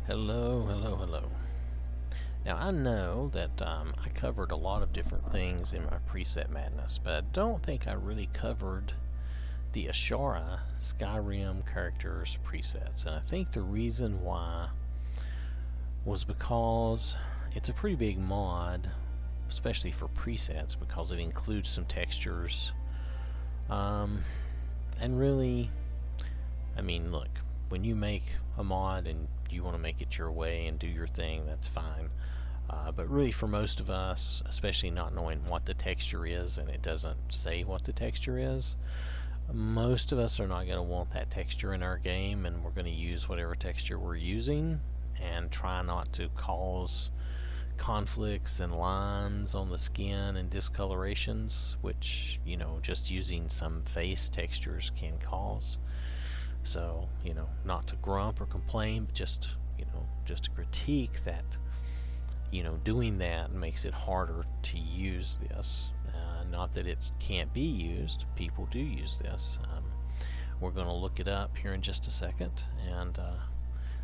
Hello, hello, hello. Now I know that I covered a lot of different things in my preset madness, but I don't think I really covered the Ashara Skyrim characters presets. And I think the reason why was because it's a pretty big mod, especially for presets, because it includes some textures. And really, I mean, look, when you make a mod and you want to make it your way and do your thing, that's fine. But really, for most of us, especially not knowing what the texture is and it doesn't say what the texture is, most of us are not going to want that texture in our game, and we're going to use whatever texture we're using and try not to cause conflicts and lines on the skin and discolorations, which, you know, just using some face textures can cause. So, you know, not to grump or complain, but just, you know, just to critique that, you know, doing that makes it harder to use this. Not that it can't be used. People do use this. We're going to look it up here in just a second, and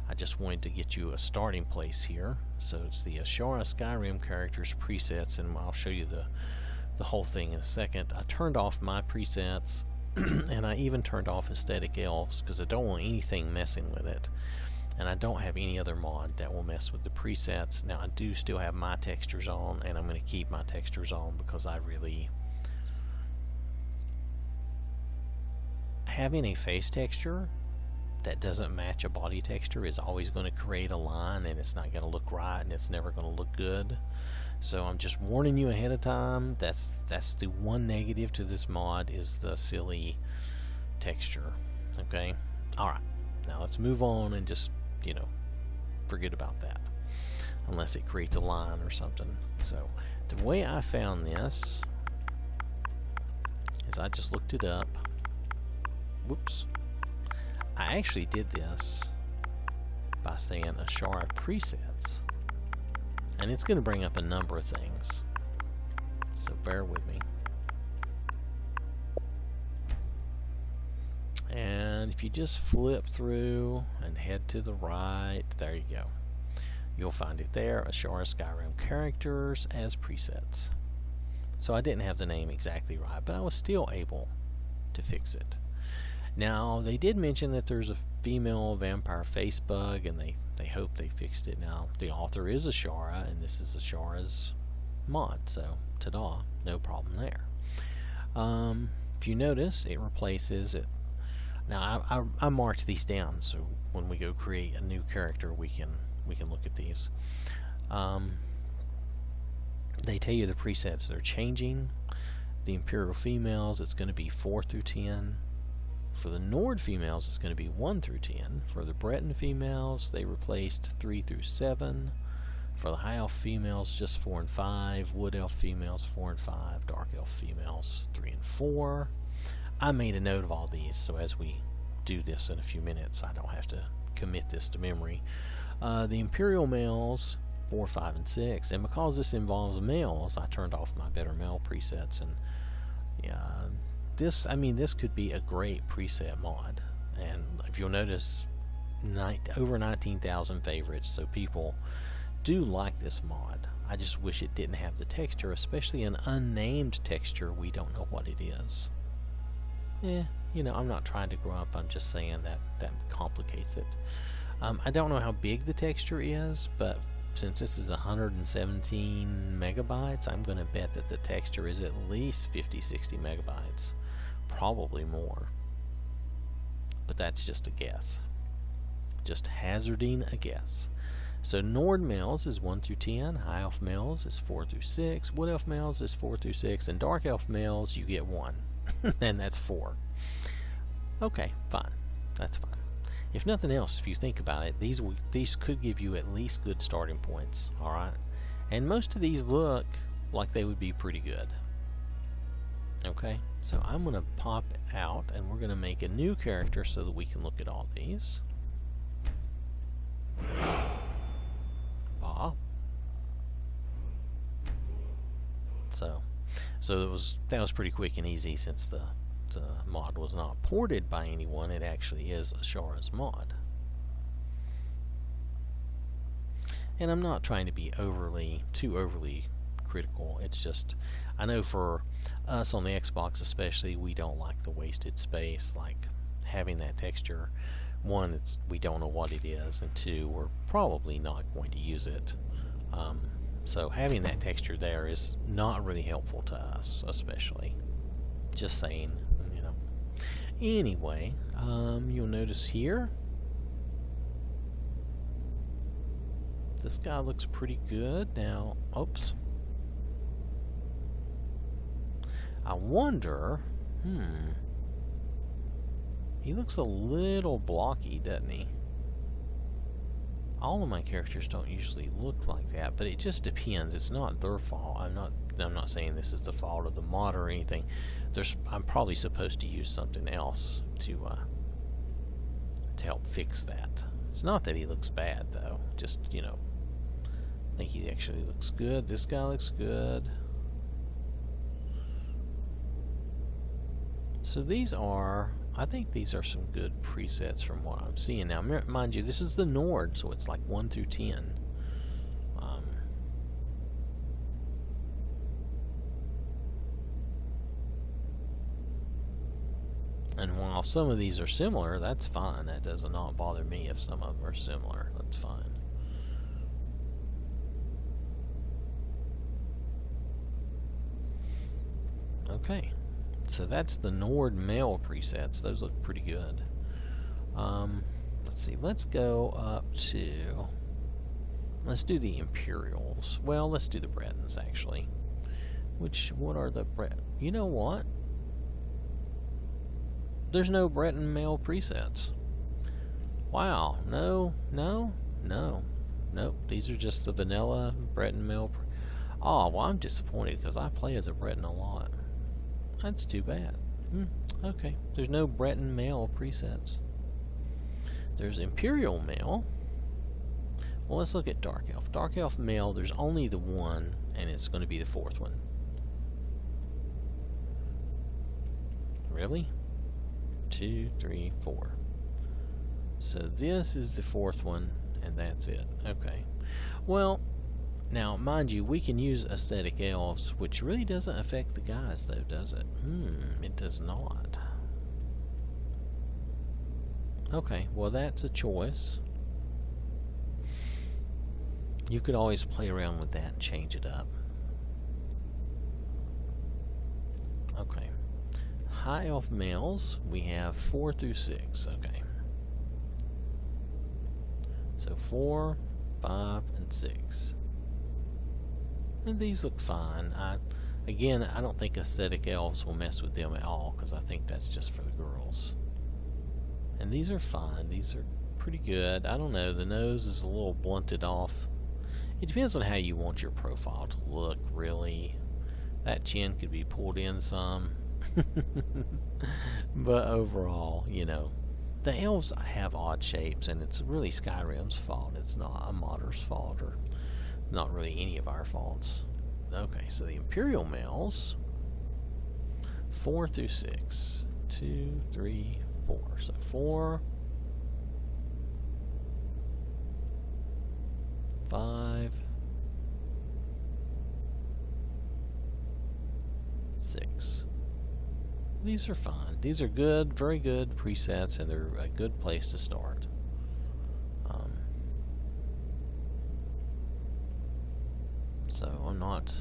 I just wanted to get you a starting place here. So it's the Ashara Skyrim characters presets, and I'll show you the whole thing in a second. I turned off my presets and I even turned off aesthetic elves because I don't want anything messing with it, and I don't have any other mod that will mess with the presets. Now I do still have my textures on, and I'm going to keep my textures on because I really, having a face texture that doesn't match a body texture is always going to create a line, and it's not going to look right, and it's never going to look good. So I'm just warning you ahead of time. That's the one negative to this mod, is the silly texture. Okay? Alright. Now let's move on and just, you know, forget about that. Unless it creates a line or something. So the way I found this is I just looked it up. Whoops. I actually did this by saying Ashara presets, and it's going to bring up a number of things, so bear with me. And if you just flip through and head to the right, there you go. You'll find it there, Ashara Skyrim characters as presets. So I didn't have the name exactly right, but I was still able to fix it. Now, they did mention that there's a female vampire face bug, and they hope they fixed it. Now, the author is Ashara, and this is Ashara's mod, so ta-da, no problem there. If you notice, it replaces it. Now, I marked these down, so when we go create a new character, we can look at these. They tell you the presets they're changing. The Imperial females, it's going to be 4 through 10. For the Nord females, it's going to be 1 through 10. For the Breton females, they replaced 3 through 7. For the High Elf females, just 4 and 5. Wood Elf females, 4 and 5. Dark Elf females, 3 and 4. I made a note of all these, so as we do this in a few minutes, I don't have to commit this to memory. The Imperial males, 4, 5, and 6. And because this involves males, I turned off my Better Male presets, and yeah, this could be a great preset mod. And if you'll notice, over 19,000 favorites, so people do like this mod. I just wish it didn't have the texture, especially an unnamed texture. We don't know what it is. You know, I'm not trying to grow up, I'm just saying that complicates it. I don't know how big the texture is, but since this is 117 megabytes, I'm going to bet that the texture is at least 50-60 megabytes. Probably more. But that's just a guess. Just hazarding a guess. So Nord males is 1 through 10, High Elf males is 4 through 6, Wood Elf males is 4 through 6, and Dark Elf males you get 1. And that's 4. Okay, fine. That's fine. If nothing else, if you think about it, these could give you at least good starting points, alright? And most of these look like they would be pretty good. Okay, so I'm going to pop out, and we're going to make a new character so that we can look at all these. So that was pretty quick and easy, since the mod was not ported by anyone. It actually is Ashara's mod. And I'm not trying to be too overly critical. It's just, I know for us on the Xbox especially, we don't like the wasted space, like having that texture. One, we don't know what it is, and two, we're probably not going to use it. So having that texture there is not really helpful to us, especially. Just saying, you know. Anyway, you'll notice here, this guy looks pretty good. Now, oops. I wonder, he looks a little blocky, doesn't he? All of my characters don't usually look like that, but it just depends. It's not their fault. I'm not saying this is the fault of the mod or anything. I'm probably supposed to use something else to help fix that. It's not that he looks bad though. Just, you know, I think he actually looks good. This guy looks good. So I think these are some good presets from what I'm seeing. Now, mind you, this is the Nord, so it's like 1 through 10. And while some of these are similar, that's fine. That does not bother me if some of them are similar. That's fine. Okay. So that's the Nord male presets. Those look pretty good. Let's see. Let's go up to... Let's do the Imperials. Well, let's do the Bretons, actually. What are the You know what? There's no Breton male presets. Wow. No. Nope. These are just the vanilla Breton male. Oh, well, I'm disappointed because I play as a Breton a lot. That's too bad. Okay. There's no Breton male presets. There's Imperial male. Well, let's look at Dark Elf. Dark Elf male, there's only the one, and it's going to be the fourth one. Really? 2, 3, 4. So this is the fourth one, and that's it. Okay. Well, now, mind you, we can use aesthetic elves, which really doesn't affect the guys, though, does it? It does not. Okay, well, that's a choice. You could always play around with that and change it up. Okay. High elf males, we have 4 through 6. Okay. So 4, 5, and 6. And these look fine. Again, I don't think aesthetic elves will mess with them at all, because I think that's just for the girls. And these are fine. These are pretty good. I don't know. The nose is a little blunted off. It depends on how you want your profile to look, really. That chin could be pulled in some. But overall, you know, the elves have odd shapes, and it's really Skyrim's fault. It's not a modder's fault, or not really any of our faults. Okay, so the Imperial males, 4 through 6. 2, 3, 4. So 4, 5, 6. These are fine. These are good, very good presets, and they're a good place to start. So I'm not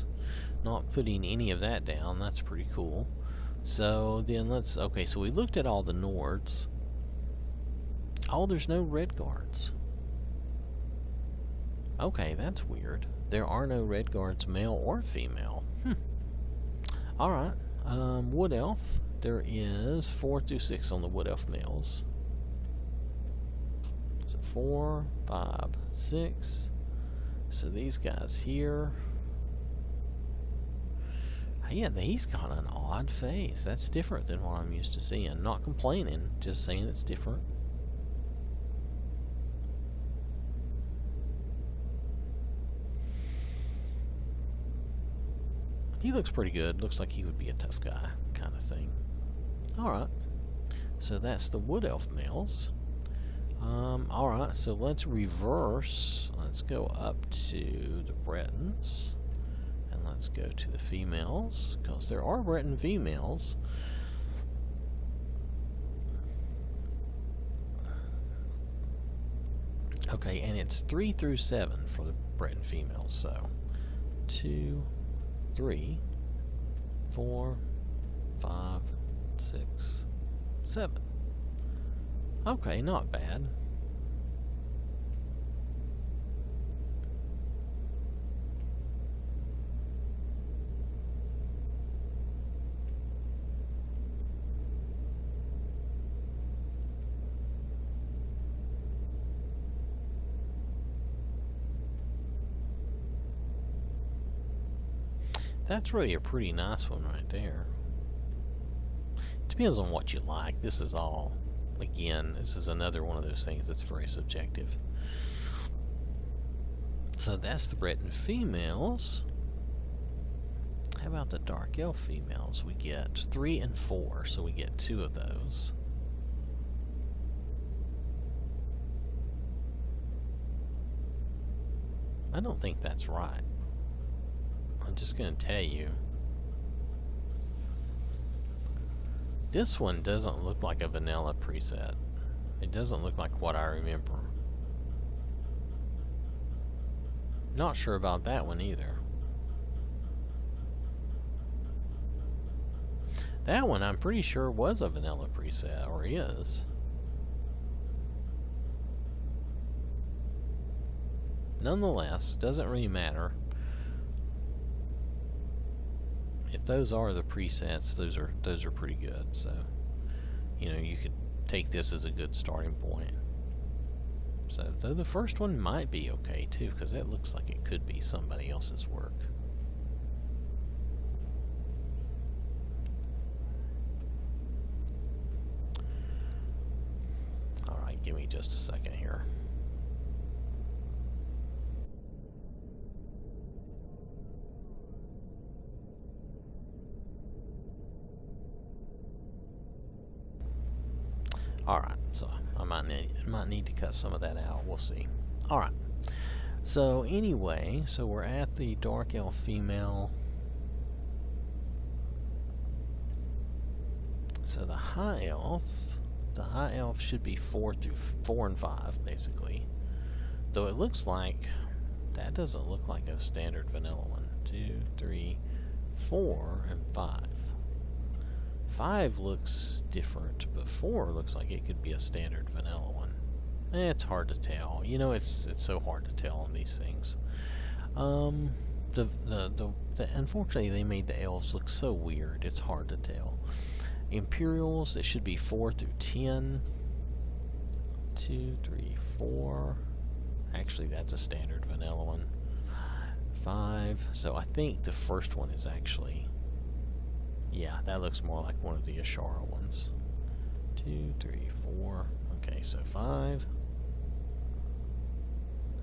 putting any of that down. That's pretty cool. So then okay, so we looked at all the Nords. Oh, there's no red guards. Okay, that's weird. There are no red guards, male or female. Alright. Wood Elf. There is 4 through 6 on the Wood Elf males. So 4, 5, 6. So these guys here. Yeah, he's got an odd face. That's different than what I'm used to seeing. Not complaining, just saying it's different. He looks pretty good. Looks like he would be a tough guy, kind of thing. Alright. So that's the Wood Elf males. Alright, so let's reverse. Let's go up to the Bretons. And let's go to the females, because there are Breton females. Okay, and it's 3 through 7 for the Breton females, so 2, 3, 4, 5, 6, 7. Okay, not bad. That's really a pretty nice one right there. Depends on what you like. This is all, again, this is another one of those things that's very subjective. So that's the Breton females. How about the Dark Elf females? We get 3 and 4, so we get 2 of those. I don't think that's right. I'm just going to tell you. This one doesn't look like a vanilla preset. It doesn't look like what I remember. Not sure about that one either. That one I'm pretty sure was a vanilla preset, or is. Nonetheless, doesn't really matter. If those are the presets, those are pretty good. So, you know, you could take this as a good starting point. So, though the first one might be okay too, because that looks like it could be somebody else's work. All right, give me just a second here. Alright, so I might need to cut some of that out. We'll see. Alright. So anyway, so we're at the Dark Elf female. So the High Elf should be 4 and 5 basically. Though it looks like that doesn't look like a standard vanilla one. 2, 3, 4, and 5. 5 looks different, but 4 looks like it could be a standard vanilla one. It's hard to tell. You know, it's so hard to tell on these things. Unfortunately, they made the elves look so weird. It's hard to tell. Imperials, it should be 4 through 10. 2, 3, 4. Actually, that's a standard vanilla one. 5. So I think the first one is actually. Yeah, that looks more like one of the Ashara ones. 2, 3, 4. Okay, so 5.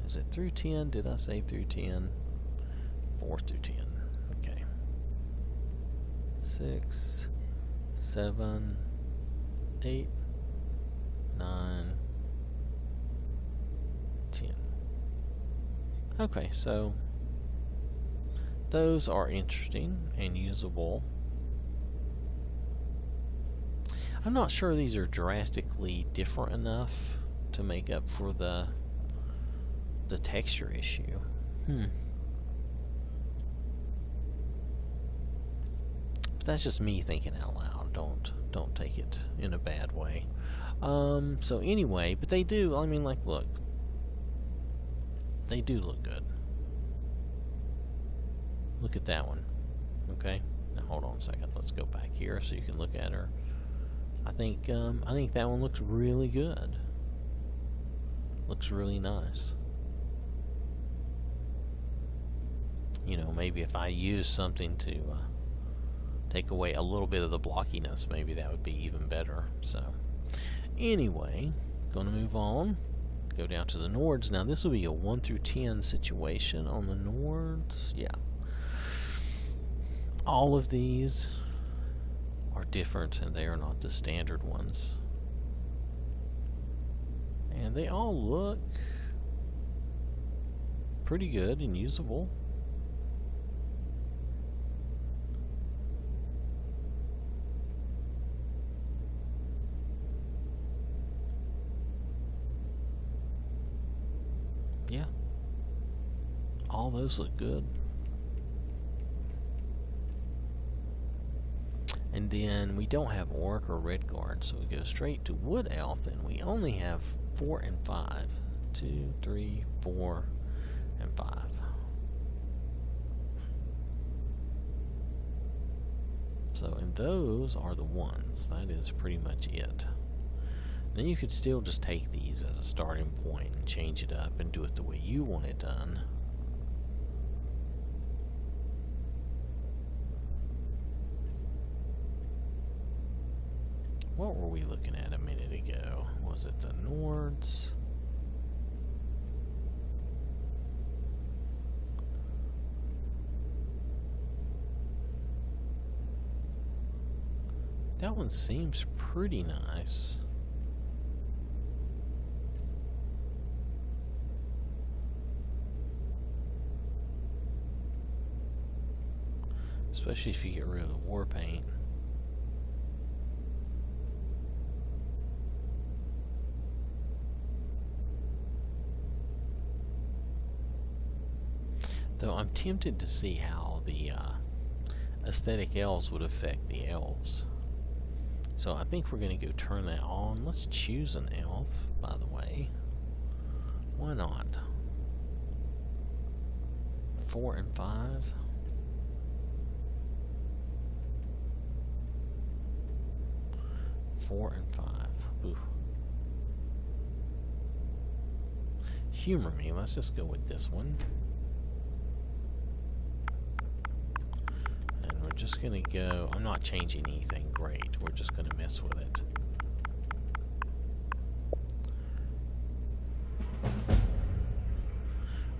Is it through 10? Did I say through 10? 4 through 10. Okay. 6, 7, 8, 9, 10. Okay, so those are interesting and usable. I'm not sure these are drastically different enough to make up for the texture issue. But that's just me thinking out loud. Don't take it in a bad way. So anyway, but they do. I mean, like, look, they do look good. Look at that one. Okay. Now hold on a second. Let's go back here so you can look at her. I think that one looks really good. Looks really nice. You know, maybe if I use something to take away a little bit of the blockiness, maybe that would be even better. So, anyway, gonna move on. Go down to the Nords. Now, this will be a 1 through 10 situation on the Nords. Yeah. All of these are different, and they are not the standard ones. And they all look pretty good and usable. Yeah. All those look good. And then we don't have Orc or Redguard, so we go straight to Wood Elf, and we only have 4 and 5. 2, 3, 4, and 5. So, and those are the ones. That is pretty much it. Then you could still just take these as a starting point and change it up and do it the way you want it done. What were we looking at a minute ago? Was it the Nords? That one seems pretty nice. Especially if you get rid of the war paint. Though I'm tempted to see how the aesthetic elves would affect the elves. So I think we're going to go turn that on. Let's choose an elf, by the way. Why not? 4 and 5. Four and 5. Ooh. Humor me. Let's just go with this one. And we're just going to go... I'm not changing anything great. We're just going to mess with it.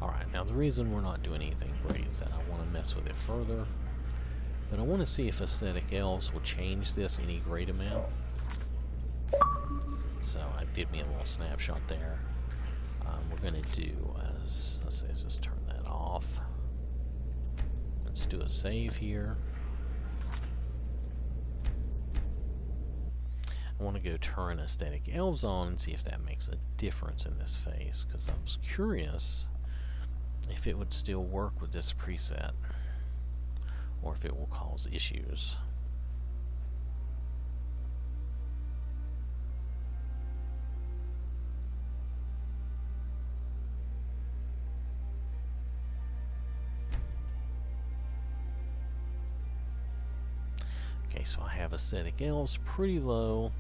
Alright, now the reason we're not doing anything great is that I want to mess with it further. But I want to see if aesthetic elves will change this any great amount. So it did me a little snapshot there. We're going to do, let's say, let's just turn that off. Let's do a save here. I want to go turn aesthetic elves on and see if that makes a difference in this face, because I was curious if it would still work with this preset or if it will cause issues. Okay, so I have aesthetic elves pretty low.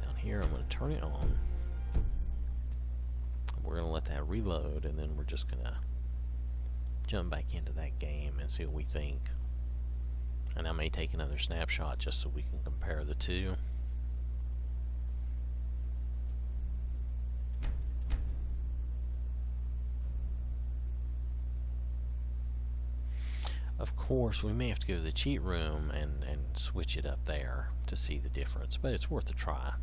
Down here, I'm going to turn it on. We're going to let that reload, and then we're just going to jump back into that game and see what we think. And I may take another snapshot just so we can compare the two. Of course, we may have to go to the cheat room and switch it up there to see the difference, but it's worth a try.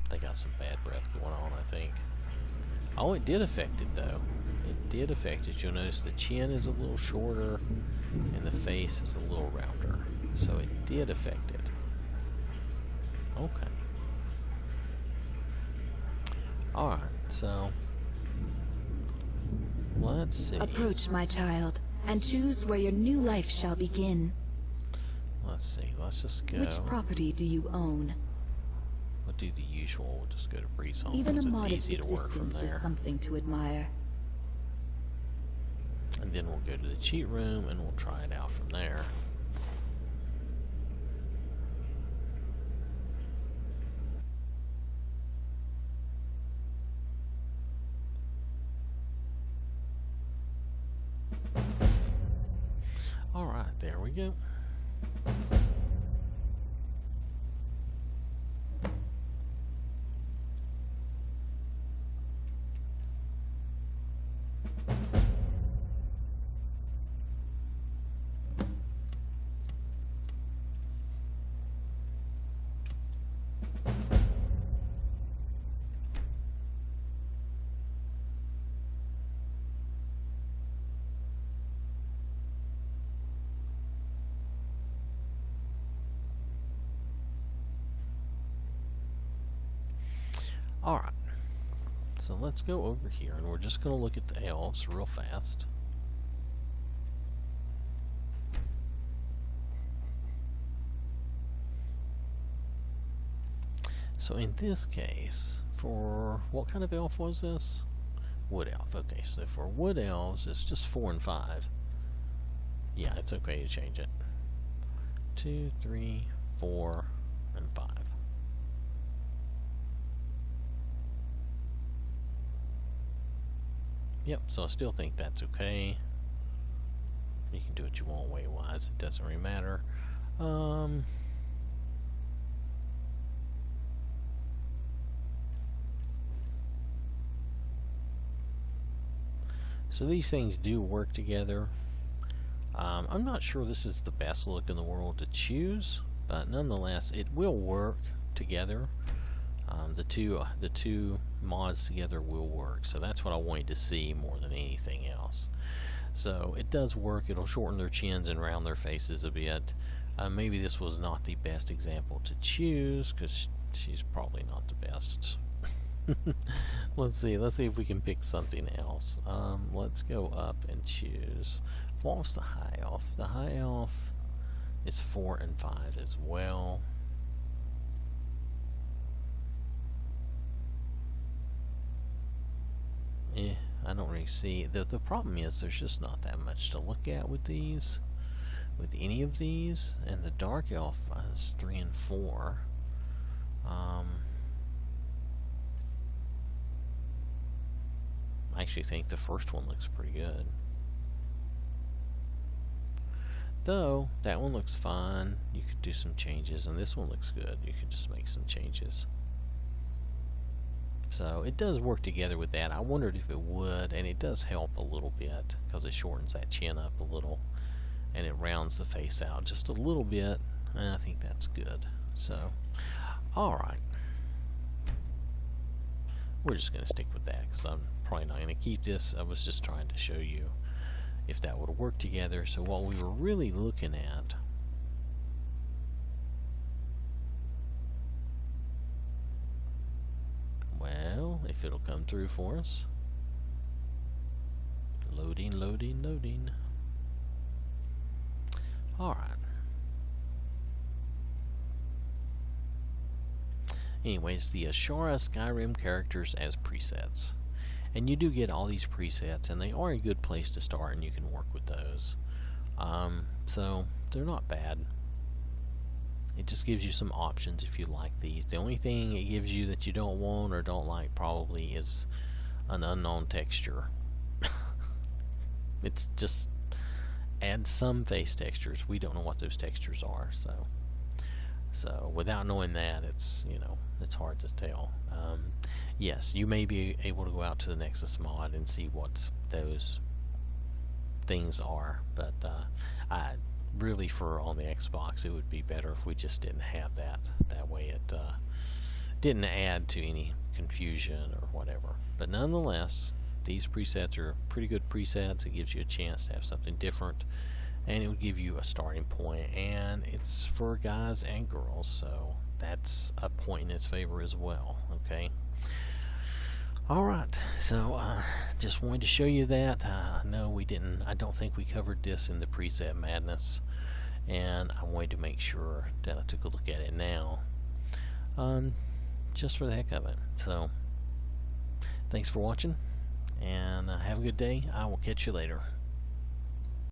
They got some bad breath going on, I think. Oh, it did affect it, though. It did affect it. You'll notice the chin is a little shorter and the face is a little rounder. So it did affect it. Okay. Alright, so... let's see. Approach, my child, and choose where your new life shall begin. Let's see. Let's just go. Which property do you own? We'll do the usual. We'll just go to Breeze Home. Even a It's modest easy to work from existence is there. something to admire. And then we'll go to the cheat room and we'll try it out from there. Alright, there we go. Alright, so let's go over here and we're just going to look at the elves real fast. So in this case, for what kind of elf was this? Wood elf. Okay, so for wood elves, it's just 4 and 5. Yeah, it's okay to change it. 2, 3, 4, and 5. Yep, so I still think that's okay. You can do what you want weight-wise, it doesn't really matter. So these things do work together. I'm not sure this is the best look in the world to choose, but nonetheless, it will work together. The two mods together will work. So that's what I wanted to see more than anything else. So it does work. It'll shorten their chins and round their faces a bit. Maybe this was not the best example to choose because she's probably not the best. Let's see if we can pick something else. Let's go up and choose. What was the high elf? The high elf is 4 and 5 as well. I don't really see. The problem is there's just not that much to look at with these, with any of these. And the dark elf is 3 and 4. I actually think the first one looks pretty good. Though, that one looks fine. You could do some changes, and this one looks good. You could just make some changes. So, it does work together with that. I wondered if it would, and it does help a little bit, because it shortens that chin up a little, and it rounds the face out just a little bit, and I think that's good. So, alright. We're just going to stick with that, because I'm probably not going to keep this. I was just trying to show you if that would work together. So what we were really looking at well, if it'll come through for us. Loading, loading, loading. Alright. Anyways, the Ashara Skyrim characters as presets. And you do get all these presets, and they are a good place to start, and you can work with those. So, they're not bad. It just gives you some options if you like these. The only thing it gives you that you don't want or don't like probably is an unknown texture. It's just add some face textures. We don't know what those textures are, so without knowing that, it's, you know, it's hard to tell. Yes, you may be able to go out to the Nexus mod and see what those things are, but I really, for on the Xbox, it would be better if we just didn't have that. That way it didn't add to any confusion or whatever. But nonetheless, these presets are pretty good presets. It gives you a chance to have something different, and it would give you a starting point, and it's for guys and girls, so that's a point in its favor as well. Okay. Alright, so just wanted to show you that. No, we didn't. I don't think we covered this in the preset madness, and I wanted to make sure that I took a look at it now, just for the heck of it. So, thanks for watching, and have a good day. I will catch you later.